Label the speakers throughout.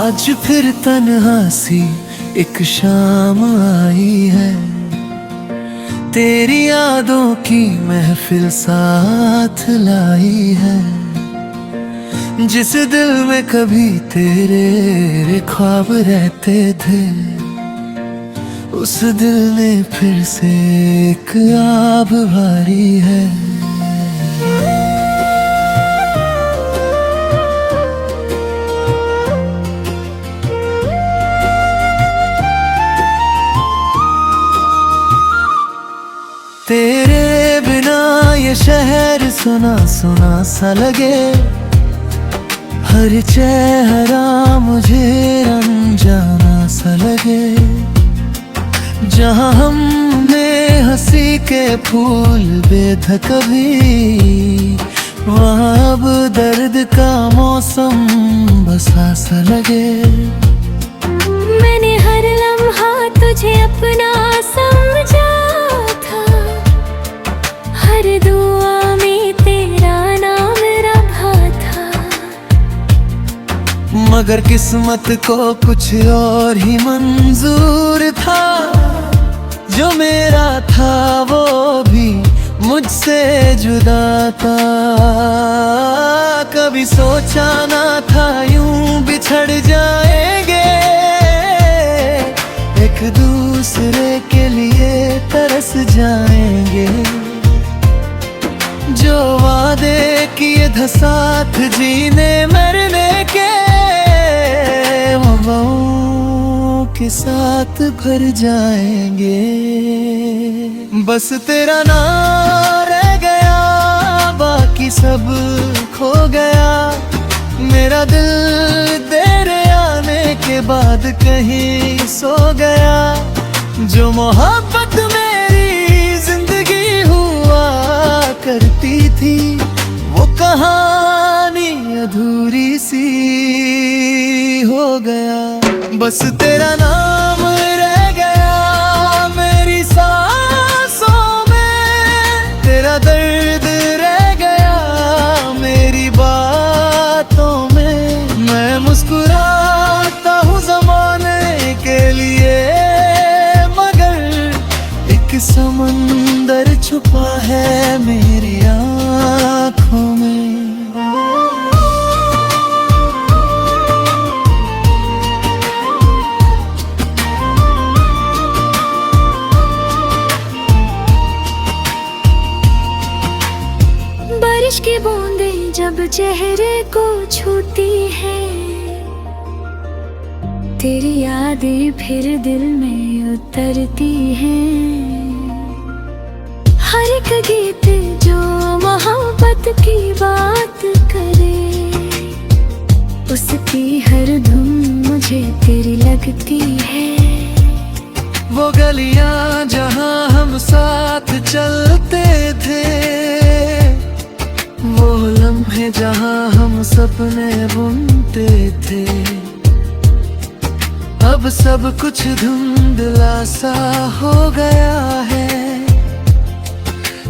Speaker 1: आज फिर तन्हा सी एक शाम आई है, तेरी यादों की महफिल साथ लाई है। जिस दिल में कभी तेरे ख्वाब रहते थे, उस दिल ने फिर से एक आब भरी है। तेरे बिना ये शहर सुना सुना सा लगे, हर चेहरा मुझे अनजाना सा लगे। जहाँ हमने हंसी के फूल बेधक भी, वहाँ अब दर्द का मौसम बसा सा लगे।
Speaker 2: मैंने हर लम्हा तुझे अपना समझा था, हर दुआ में तेरा नाम रखा था।
Speaker 1: मगर किस्मत को कुछ और ही मंजूर था, जो मेरा था वो भी मुझसे जुदा था। कभी सोचा ना था यूं बिछड़ जाएंगे, एक दूसरे के लिए तरस जाएंगे। जो वादे किए थे साथ जीने मरने के, वफाओं के साथ भर जाएंगे। बस तेरा नाम रह गया, बाकी सब खो गया। मेरा दिल तेरे आने के बाद कहीं सो गया। जो मोहब्बत मेरी जिंदगी हुआ करती थी, वो कहानी अधूरी सी हो गया। बस तेरा नाम रह गया मेरी सांसों में, तेरा दर्द रह गया मेरी बातों में। मैं मुस्कुराता हूँ ज़माने के लिए, मगर एक समंदर छुपा है मेरी आँखों में।
Speaker 2: बारिश की बूंदें जब चेहरे को छूती है, तेरी यादें फिर दिल में उतरती हैं। हर एक गीत जो मोहब्बत की बात करे, उसकी हर धुन मुझे तेरी लगती है।
Speaker 1: वो गलियां जहां हम साथ चलते थे, वो लम्हे जहां हम सपने बुनते थे। अब सब कुछ धुंधला सा हो गया है,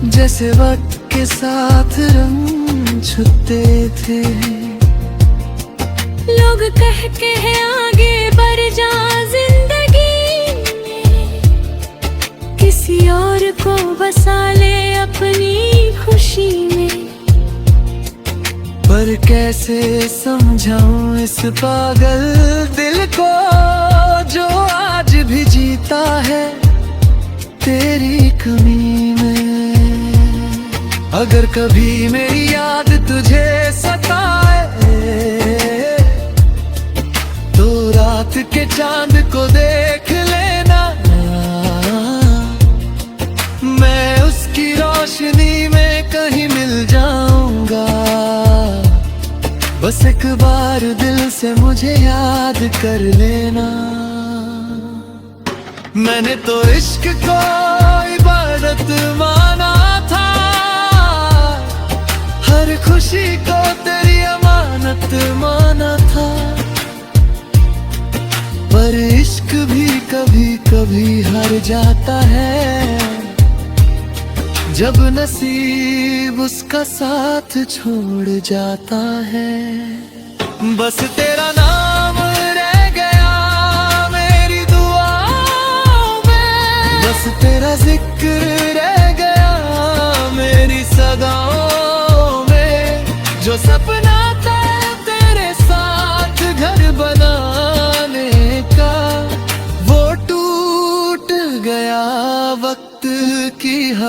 Speaker 1: जैसे वक्त के साथ रंग छुपते थे।
Speaker 2: लोग कहते हैं आगे बढ़ जा जिंदगी में, किसी और को बसा ले अपनी खुशी में।
Speaker 1: पर कैसे समझाऊं इस पागल दिल को, जो आज भी जीता है तेरी कमी में। अगर कभी मेरी याद तुझे सताए, तो रात के चांद को देख लेना। मैं उसकी रोशनी में कहीं मिल जाऊंगा। बस एक बार दिल से मुझे याद कर लेना। मैंने तो इश्क को इबादत माना था, हर खुशी को तेरी अमानत माना था। पर इश्क भी कभी कभी हार जाता है, जब नसीब उसका साथ छोड़ जाता है। बस तेरा नाम रह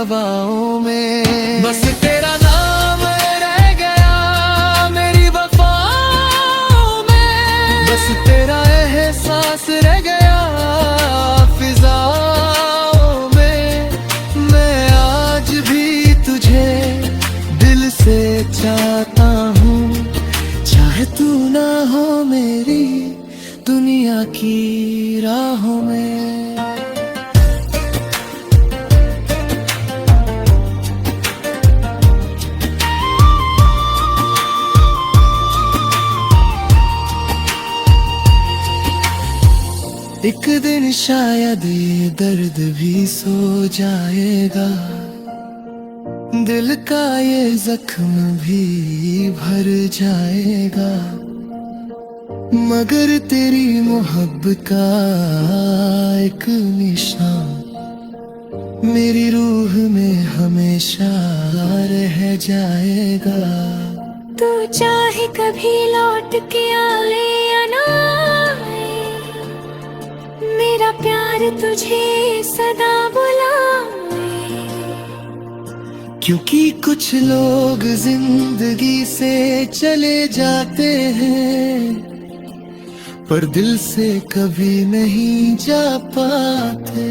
Speaker 1: हवाओं में। बस तेरा नाम रह गया मेरी वफाओं में, बस तेरा एहसास रह गया फिजाओं में। मैं आज भी तुझे दिल से चाहता हूँ, चाहे तू ना हो मेरी दुनिया की राहों में। एक दिन शायद ये दर्द भी सो जाएगा, दिल का ये जख्म भी भर जाएगा, मगर तेरी मोहब्बत का एक निशान मेरी रूह में हमेशा रह जाएगा।
Speaker 2: तू चाहे कभी लौट के आए या ना आए, मेरा प्यार तुझे सदा बुलाए।
Speaker 1: क्योंकि कुछ लोग जिंदगी से चले जाते हैं, पर दिल से कभी नहीं जा पाते।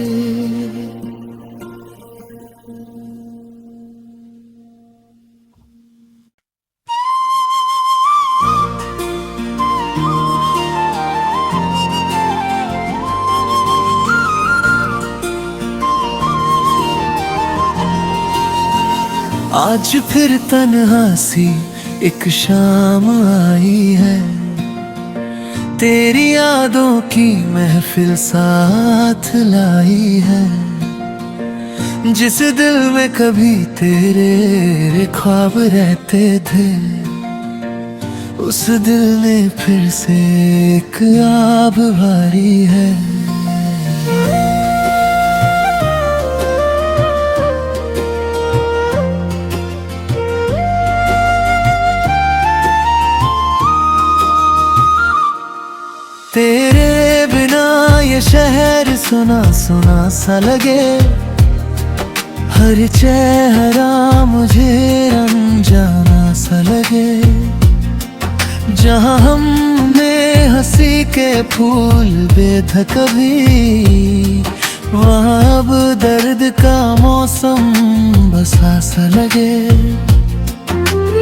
Speaker 1: आज फिर तन्हा सी एक शाम आई है, तेरी यादों की महफिल साथ लाई है। जिस दिल में कभी तेरे ख्वाब रहते थे, उस दिल ने फिर से एक आब भरी है। तेरे बिना ये शहर सुना सुना सा लगे, हर चेहरा मुझे अनजाना सा लगे। जहाँ हमने हंसी के फूल बेधा कभी, वहाँ अब दर्द का मौसम बसा सा लगे।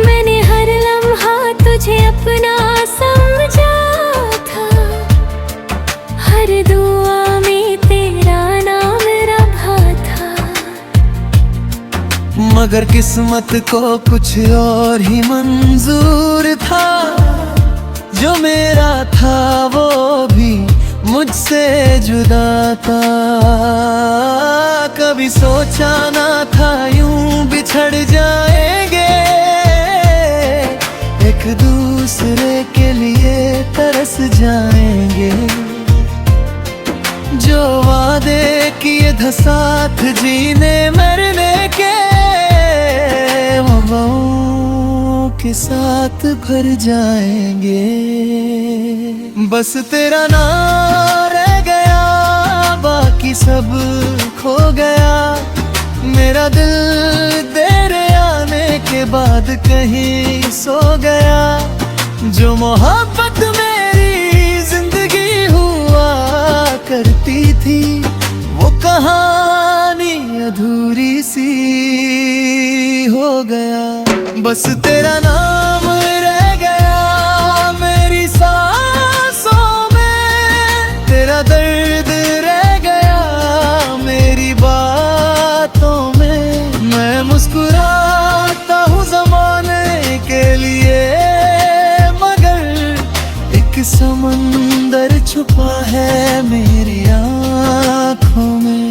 Speaker 2: मैंने हर लम्हा तुझे अपना समझा, हर दुआ में तेरा नाम रखा था,
Speaker 1: मगर किस्मत को कुछ और ही मंजूर था। जो मेरा था वो भी मुझसे जुदा था। कभी सोचा ना था यूं बिछड़ जाएंगे, एक दूसरे के लिए तरस जाएंगे। जो वादे किए थे साथ जीने मरने के, वो के साथ भर जाएंगे। बस तेरा नाम रह गया, बाकी सब खो गया। मेरा दिल तेरे आने के बाद कहीं सो गया। जो मोहब्बत मेरी जिंदगी हुआ करती थी, वो कहानी अधूरी सी हो गया। बस तेरा नाम रह गया मेरी सांसों में, तेरा दर्द रह गया मेरी बातों में। मैं मुस्कुराता हूँ ज़माने के लिए, मगर एक समंदर छुपा है मेरी आँखों में।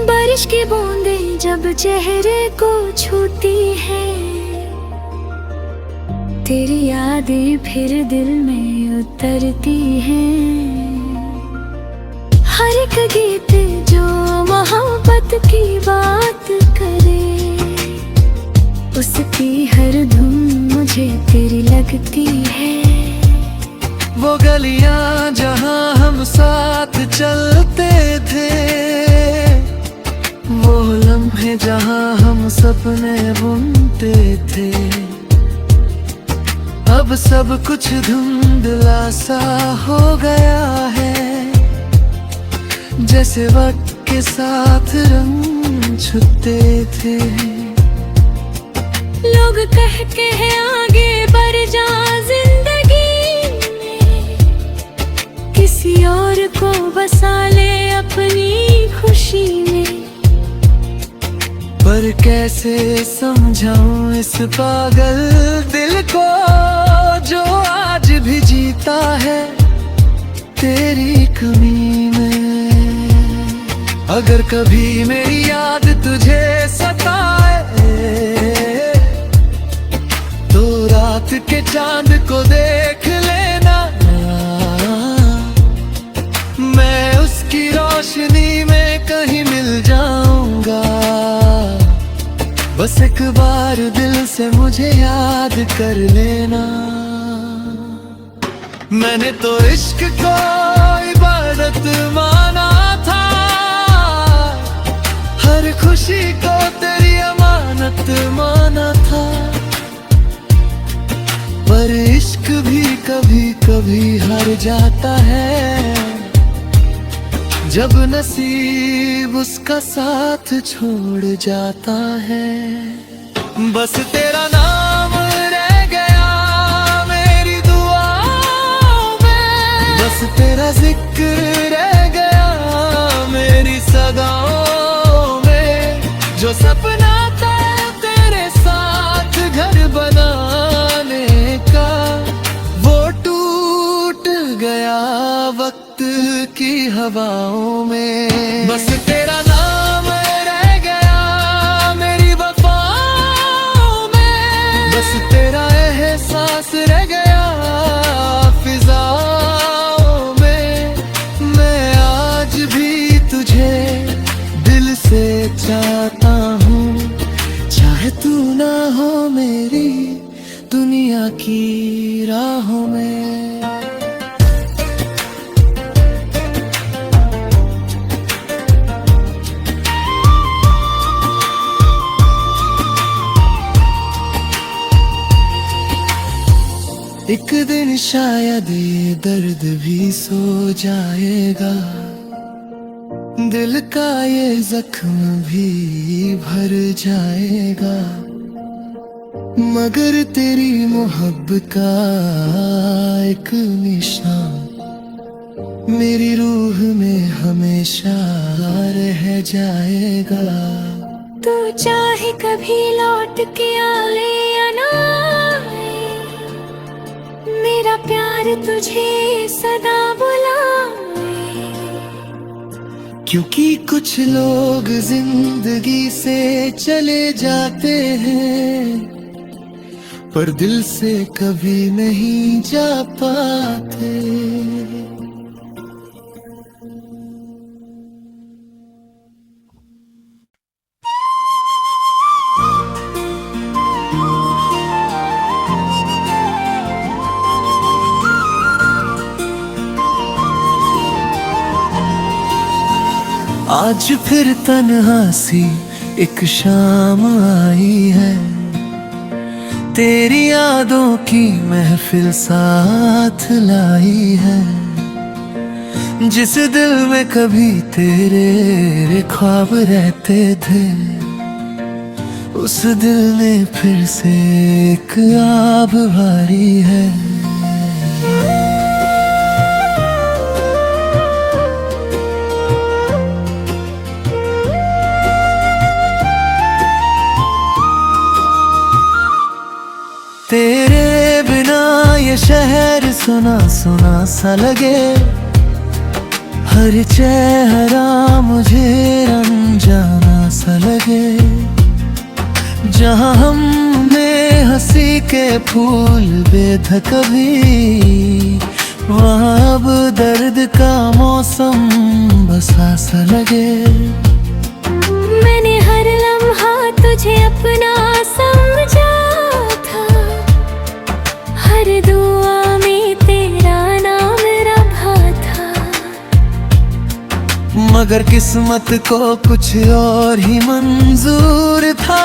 Speaker 2: बारिश की बूंदें जब चेहरे को छूती है, तेरी यादें फिर दिल में उतरती हैं। हर एक गीत जो मोहब्बत की बात करे, मुझे तेरी लगती है।
Speaker 1: वो गलियां जहां हम साथ चलते थे, वो लम्हे जहां हम सपने बुनते थे। अब सब कुछ धुंधला सा हो गया है, जैसे वक्त के साथ रंग छुपते थे।
Speaker 2: लोग कहते हैं आगे बढ़ जा जिंदगी में, किसी और को बसा ले अपनी खुशी में।
Speaker 1: पर कैसे समझाऊं इस पागल दिल को, जो आज भी जीता है तेरी कमी में। अगर कभी मेरी याद तुझे सताए, तो रात के चांद को देख लेना। मैं उसकी रोशनी में कहीं मिल जाऊंगा। बस एक बार दिल से मुझे याद कर लेना। मैंने तो इश्क को इबादत माना था, हर खुशी को तेरी अमानत माना था। पर इश्क भी कभी कभी हार जाता है, जब नसीब उसका साथ छोड़ जाता है। बस तेरा नाम रह गया मेरी दुआओं में, बस तेरा जिक्र रह गया मेरी सदाओं में। जो सपना था तेरे साथ घर बनाने का, वो टूट गया वक्त की हवाओं में। बस तेरा नाम रह गया मेरी वफाओं में, बस तेरा एहसास रह गया फिजाओं में। मैं आज भी तुझे दिल से चाहता हूँ, चाहे तू ना हो मेरी दुनिया की राहों में। एक दिन शायद ये दर्द भी सो जाएगा, दिल का ये जख्म भी भर जाएगा। मगर तेरी मोहब्बत का एक निशान मेरी रूह में हमेशा रह जाएगा।
Speaker 2: तू चाहे कभी लौट के आए या ना आए, मेरा प्यार तुझे सदा बुलाए।
Speaker 1: क्योंकि कुछ लोग जिंदगी से चले जाते हैं, पर दिल से कभी नहीं जा पाते। आज फिर तन्हा सी एक शाम आई है, तेरी यादों की महफिल साथ लाई है। जिस दिल में कभी तेरे ख्वाब रहते थे, उस दिल ने फिर से एक आब भरी है। तेरे बिना ये शहर सुना सुना सा लगे, हर चेहरा मुझे अनजाना सा लगे। जहाँ हमने हंसी के फूल बेधा कभी, वहाँ अब दर्द का मौसम बसा सा लगे।
Speaker 2: मैंने हर लम्हा तुझे अपना समझा था,
Speaker 1: मगर किस्मत को कुछ और ही मंजूर था।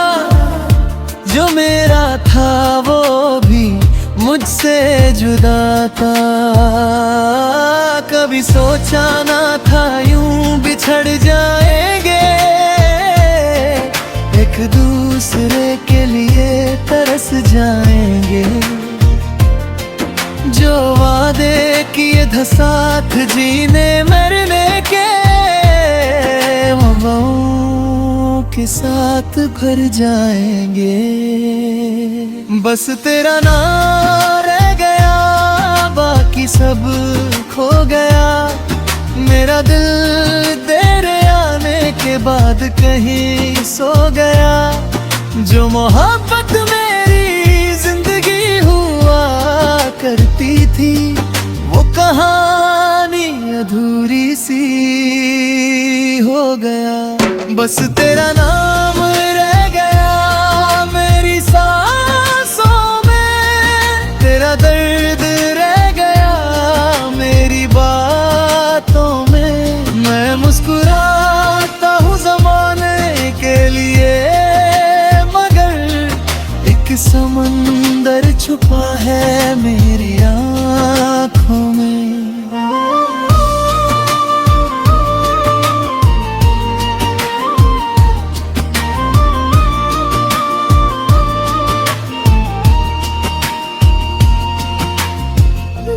Speaker 1: जो मेरा था वो भी मुझसे जुदा था। कभी सोचा ना था यूं बिछड़ जाएंगे, एक दूसरे के लिए तरस जाएंगे। जो वादे किए थे साथ जीने मरने के, वफाओं के साथ भर जाएंगे। बस तेरा नाम रह गया, बाकी सब खो गया। मेरा दिल तेरे आने के बाद कहीं सो गया। जो मोहब्बत मेरी जिंदगी हुआ करती थी, वो कहानी अधूरी सी हो गया। बस तेरा नाम रह गया मेरी सांसों में, तेरा दर्द रह गया मेरी बातों में। मैं मुस्कुराता हूँ ज़माने के लिए, मगर एक समंदर छुपा है मेरी आँखों में।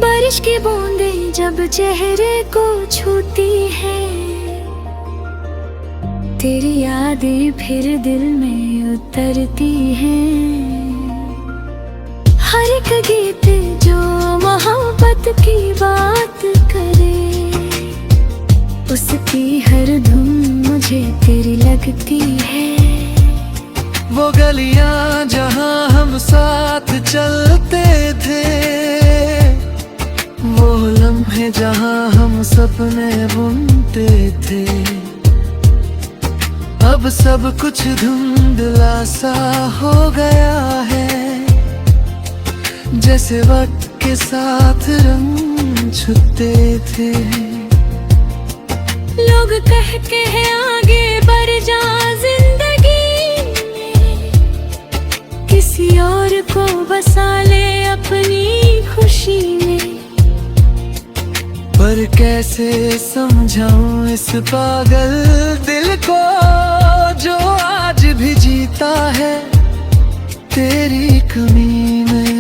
Speaker 2: बारिश की बूंदें जब चेहरे को छूती है, तेरी यादें फिर दिल में उतरती हैं। हर एक गीत जो मोहब्बत की बात करे, उसकी हर धुन मुझे तेरी लगती है।
Speaker 1: वो गलियां जहां हम साथ चलते थे, वो लम्हे जहां हम सपने बुनते थे। अब सब कुछ धुंधला सा हो गया है, जैसे वक्त के साथ रंग छुपते थे।
Speaker 2: लोग कहते हैं आगे बढ़ जा जिंदगी में, किसी और को बसा ले अपनी खुशी में।
Speaker 1: पर कैसे समझाऊं इस पागल दिल को, जो आज भी जीता है तेरी कमी में।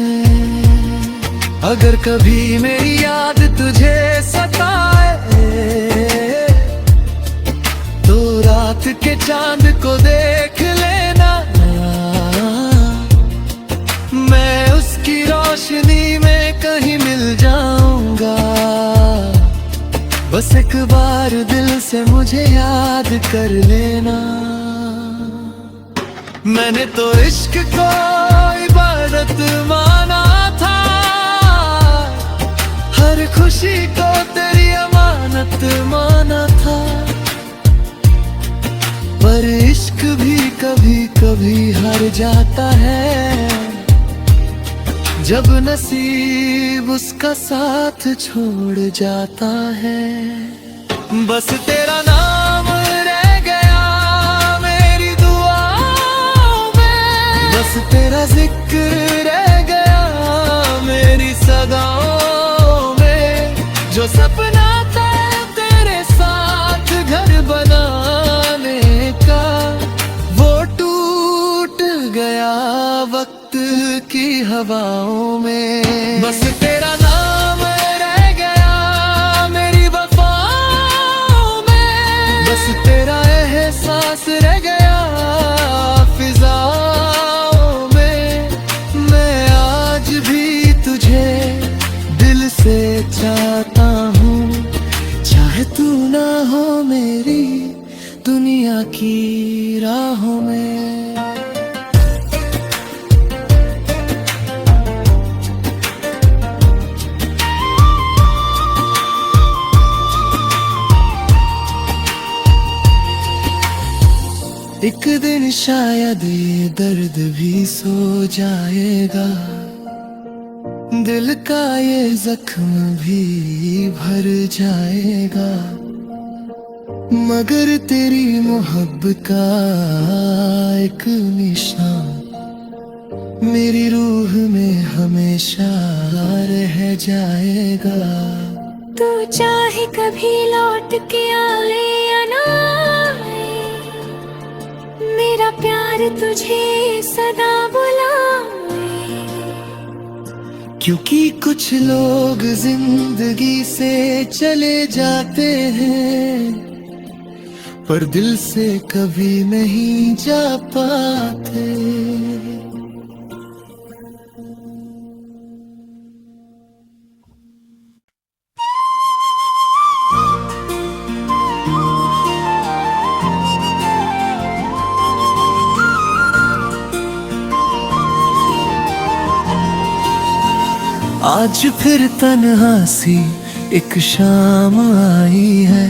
Speaker 1: अगर कभी मेरी याद तुझे सताए, तो रात के चांद को देख लेना। मैं उसकी रोशनी में कहीं मिल जाऊंगा। बस एक बार दिल से मुझे याद कर लेना। मैंने तो इश्क को इबादत माना था, हर खुशी को तेरी अमानत माना था। पर इश्क भी कभी कभी हार जाता है, जब नसीब उसका साथ छोड़ जाता है। बस तेरा नाम रह गया मेरी दुआओं में, बस तेरा जिक्र रह गया मेरी सदाओं में। जो सपना था तेरे साथ घर बनाने का, वो टूट गया वक्त की हवाओं में। बस तेरा नाम रह गया मेरी वफाओं में, बस तेरा एहसास रह गया फिजाओं में। मैं आज भी तुझे दिल से चाहता हूँ, चाहे तू ना हो मेरी दुनिया की राहों में। एक दिन शायद ये दर्द भी सो जाएगा, दिल का ये जख्म भी भर जाएगा। मगर तेरी मोहब्बत का एक निशान मेरी रूह में हमेशा रह जाएगा।
Speaker 2: तू चाहे कभी लौट के आए या ना आए, मेरा प्यार तुझे सदा बुलाए।
Speaker 1: क्योंकि कुछ लोग जिंदगी से चले जाते हैं पर दिल से कभी नहीं जा पाते। आज फिर तन्हा सी एक शाम आई है,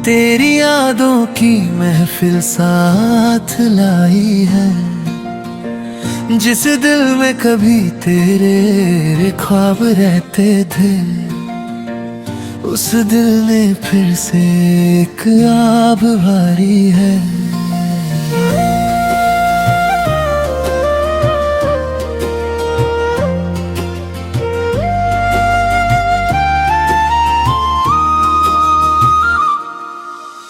Speaker 1: तेरी यादों की महफिल साथ लाई है। जिस दिल में कभी तेरे ख्वाब रहते थे, उस दिल ने फिर से एक आब भरी है।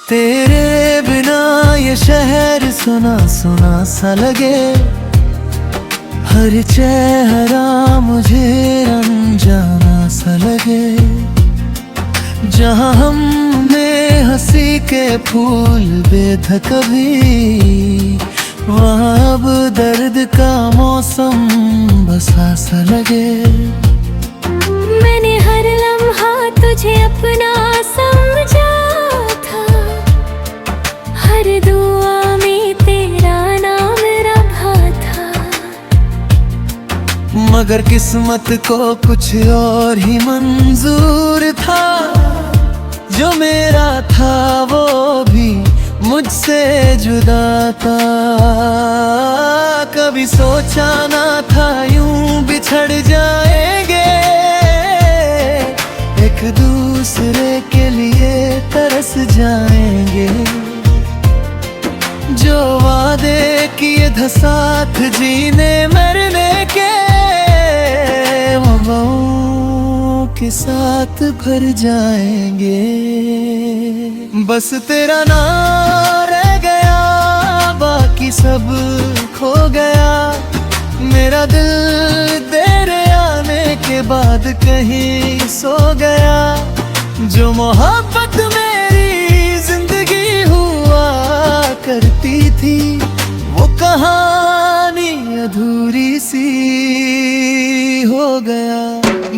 Speaker 1: तेरे बिना ये शहर सुना सुना सा लगे, हर चेहरा मुझे अनजाना सा लगे। जहाँ हमने हंसी के फूल बेधा कभी, वहाँ अब दर्द का मौसम बसा सा लगे।
Speaker 2: मैंने हर लम्हा तुझे अपना समझा था, हर दुआ में तेरा नाम रखा था।
Speaker 1: मगर किस्मत को कुछ और ही मंजूर था, जो मेरा था वो भी मुझसे जुदा था। कभी सोचा ना था यूं बिछड़ जाएंगे, एक दूसरे के लिए तरस जाएंगे। जो वादे किए थे साथ जीने मरने के, वफाओं के साथ भर जाएंगे। बस तेरा नाम रह गया, बाकी सब खो गया। मेरा दिल तेरे आने के बाद कहीं सो गया। जो मोहब्बत मेरी जिंदगी हुआ करती थी, वो कहानी अधूरी सी हो गया।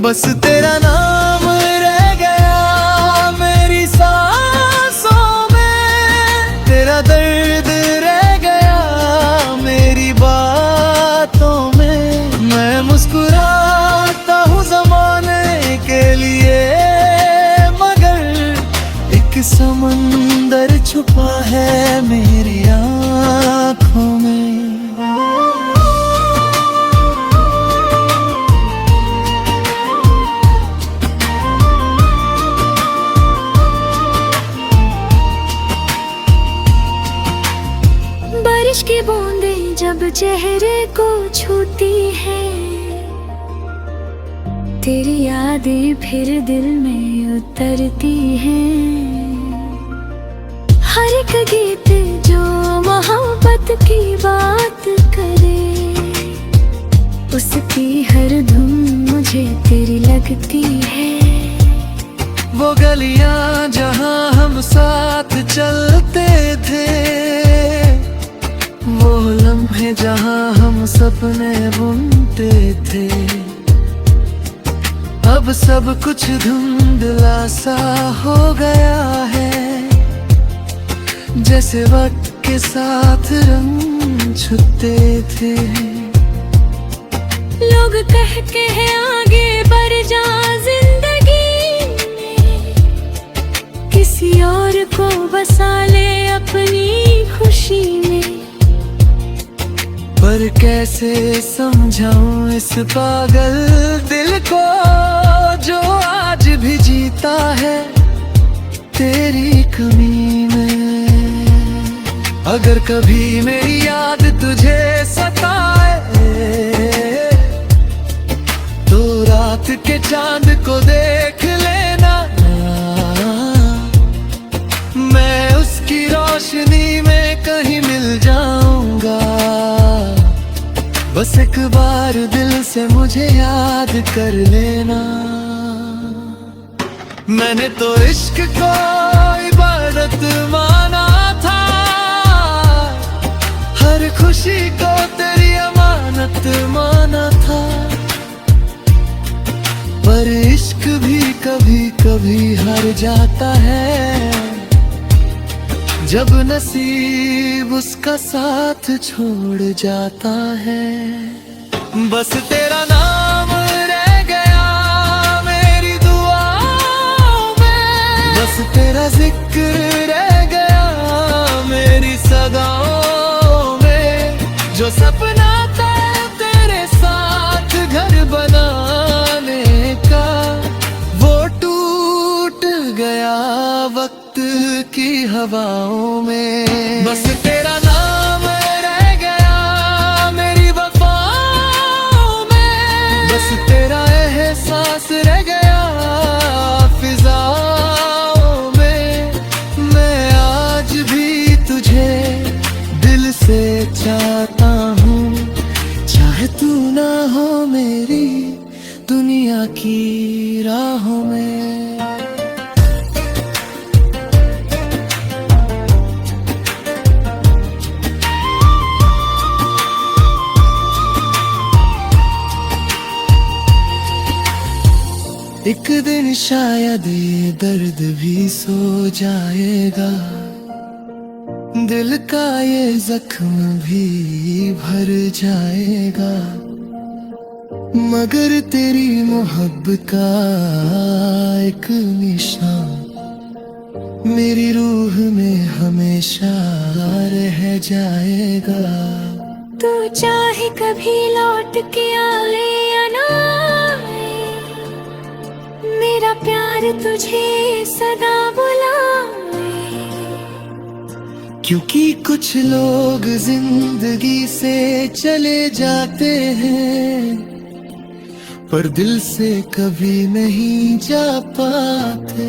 Speaker 1: बस तेरा नाम रह गया मेरी सांसों में, तेरा दर्द रह गया मेरी बातों में। मैं मुस्कुराता हूँ ज़माने के लिए, मगर एक समंदर छुपा है मेरी आँखों में।
Speaker 2: बारिश की बूंदें जब चेहरे को छूती है, तेरी यादें फिर दिल में उतरती हैं। हर एक गीत जो मोहब्बत की बात करे, उसकी हर धुन मुझे तेरी लगती है।
Speaker 1: वो गलियां जहां हम साथ चलते थे, वो लम्हे जहां हम सपने बुनते थे। अब सब कुछ धुंधला सा हो गया है, जैसे वक्त के साथ रंग छुपते थे।
Speaker 2: लोग कहते हैं आगे बढ़ जा जिंदगी में, किसी और को बसा ले अपनी खुशी में।
Speaker 1: पर कैसे समझाऊं इस पागल दिल को, जो आज भी जीता है तेरी कमी में। अगर कभी मेरी याद तुझे सताए तो रात के चांद को देख लेना, मैं उसकी रोशनी में कहीं मिल जाऊंगा। बस एक बार दिल से मुझे याद कर लेना। मैंने तो इश्क को इबादत माना था, हर खुशी को तेरी अमानत माना था। पर इश्क भी कभी कभी हार जाता है, जब नसीब उसका साथ छोड़ जाता है। बस तेरा नाम रह गया मेरी दुआओं में, बस तेरा जिक्र रह गया मेरी सदाओं में। जो सपना था तेरे साथ घर बनाने का, वो टूट गया वक्त की हवाओं में। बस तेरा नाम रह गया मेरी वफाओं में, बस तेरा एहसास रह गया फिजाओं में। मैं आज भी तुझे दिल से चाहता हूँ, चाहे तू ना हो मेरी दुनिया की राहों में। एक दिन शायद ये दर्द भी सो जाएगा, दिल का ये जख्म भी भर जाएगा। मगर तेरी मोहब्बत का एक निशान मेरी रूह में हमेशा रह जाएगा।
Speaker 2: तू चाहे कभी लौट के आए या ना आए, मेरा प्यार तुझे सदा बुलाए।
Speaker 1: क्योंकि कुछ लोग जिंदगी से चले जाते हैं, पर दिल से कभी नहीं जा पाते।